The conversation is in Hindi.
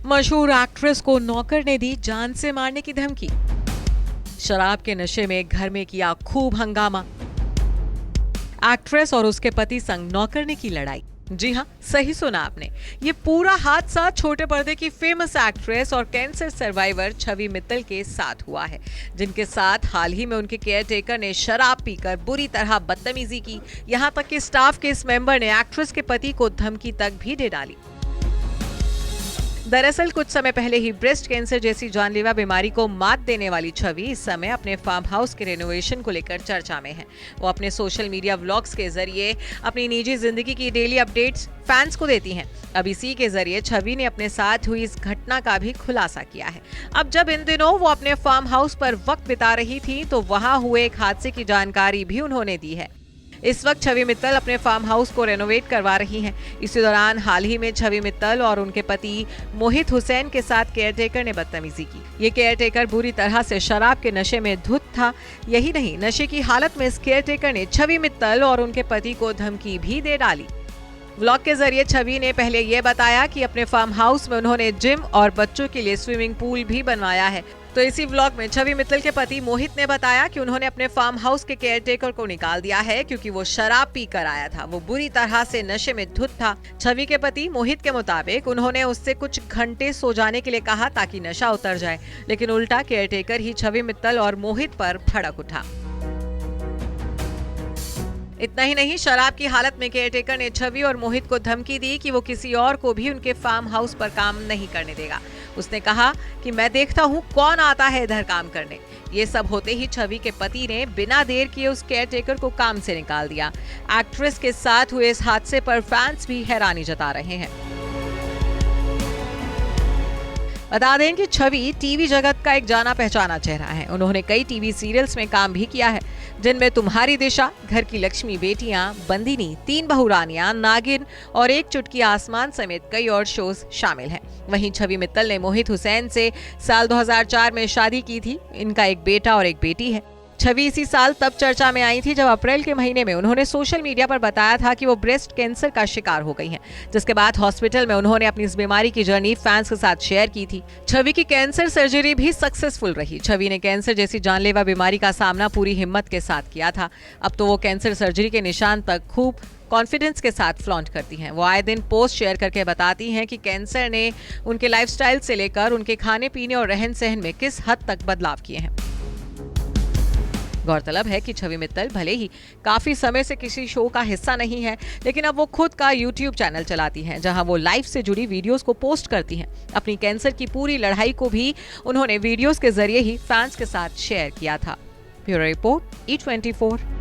मशहूर एक्ट्रेस को नौकर ने दी जान से मारने की धमकी। शराब के नशे में घर में किया खूब हंगामा। एक्ट्रेस और उसके पति संग नौकर ने की लड़ाई। जी हां, सही सुना आपने। ये पूरा हादसा छोटे पर्दे की फेमस एक्ट्रेस और कैंसर सर्वाइवर छवि मित्तल के साथ हुआ है, जिनके साथ हाल ही में उनके केयरटेकर ने शराब पीकर बुरी तरह बदतमीजी की। यहां तक कि स्टाफ के इस मेंबर ने एक्ट्रेस के पति को धमकी तक भी दे डाली। दरअसल कुछ समय पहले ही ब्रेस्ट कैंसर जैसी जानलेवा बीमारी को मात देने वाली छवि इस समय अपने फार्म हाउस के रेनोवेशन को लेकर चर्चा में है। वो अपने सोशल मीडिया व्लॉग्स के जरिए अपनी निजी जिंदगी की डेली अपडेट्स फैंस को देती हैं। अब इसी के जरिए छवि ने अपने साथ हुई इस घटना का भी खुलासा किया है। अब जब इन दिनों वो अपने फार्म हाउस पर वक्त बिता रही थी तो वहां हुए एक हादसे की जानकारी भी उन्होंने दी है। इस वक्त छवि मित्तल अपने फार्म हाउस को रेनोवेट करवा रही हैं। इसी दौरान हाल ही में छवि मित्तल और उनके पति मोहित हुसैन के साथ केयरटेकर ने बदतमीजी की। ये केयरटेकर बुरी तरह से शराब के नशे में धुत था। यही नहीं, नशे की हालत में इस केयरटेकर ने छवि मित्तल और उनके पति को धमकी भी दे डाली। व्लॉग के जरिए छवि ने पहले ये बताया कि अपने फार्म हाउस में उन्होंने जिम और बच्चों के लिए स्विमिंग पूल भी बनवाया है। तो इसी व्लॉग में छवि मित्तल के पति मोहित ने बताया कि उन्होंने अपने फार्म हाउस के केयरटेकर को निकाल दिया है क्योंकि वो शराब पीकर आया था। वो बुरी तरह से नशे में धुत था। छवि के पति मोहित के मुताबिक उन्होंने उससे कुछ घंटे सो जाने के लिए कहा ताकि नशा उतर जाए, लेकिन उल्टा केयरटेकर ही छवि मित्तल और मोहित पर भड़क उठा। इतना ही नहीं, शराब की हालत में केयरटेकर ने छवि और मोहित को धमकी दी कि वो किसी और को भी उनके फार्म हाउस पर काम नहीं करने देगा। उसने कहा कि मैं देखता हूँ कौन आता है इधर काम करने। ये सब होते ही छवि के पति ने बिना देर किए उस केयरटेकर को काम से निकाल दिया। एक्ट्रेस के साथ हुए इस हादसे पर फैंस भी हैरानी जता रहे हैं। बता दें कि छवि टीवी जगत का एक जाना पहचाना चेहरा है। उन्होंने कई टीवी सीरियल्स में काम भी किया है, जिनमें तुम्हारी दिशा, घर की लक्ष्मी बेटियां, बंदिनी, तीन बहुरानियां, नागिन और एक चुटकी आसमान समेत कई और शोज शामिल हैं। वहीं छवि मित्तल ने मोहित हुसैन से साल 2004 में शादी की थी। इनका एक बेटा और एक बेटी है। छवि इसी साल तब चर्चा में आई थी जब अप्रैल के महीने में उन्होंने सोशल मीडिया पर बताया था कि वो ब्रेस्ट कैंसर का शिकार हो गई हैं, जिसके बाद हॉस्पिटल में उन्होंने अपनी इस बीमारी की जर्नी फैंस के साथ शेयर की थी। छवि की कैंसर सर्जरी भी सक्सेसफुल रही। छवि ने कैंसर जैसी जानलेवा बीमारी का सामना पूरी हिम्मत के साथ किया था। अब तो वो कैंसर सर्जरी के निशान तक खूब कॉन्फिडेंस के साथ फ्लॉन्ट करती हैं। वो आए दिन पोस्ट शेयर करके बताती हैं कि कैंसर ने उनके लाइफस्टाइल से लेकर उनके खाने पीने और रहन सहन में किस हद तक बदलाव किए हैं। गौरतलब है कि छवि मित्तल भले ही काफी समय से किसी शो का हिस्सा नहीं है, लेकिन अब वो खुद का YouTube चैनल चलाती हैं, जहां वो लाइफ से जुड़ी वीडियोस को पोस्ट करती हैं। अपनी कैंसर की पूरी लड़ाई को भी उन्होंने वीडियोस के जरिए ही फैंस के साथ शेयर किया था। Bureau report E24।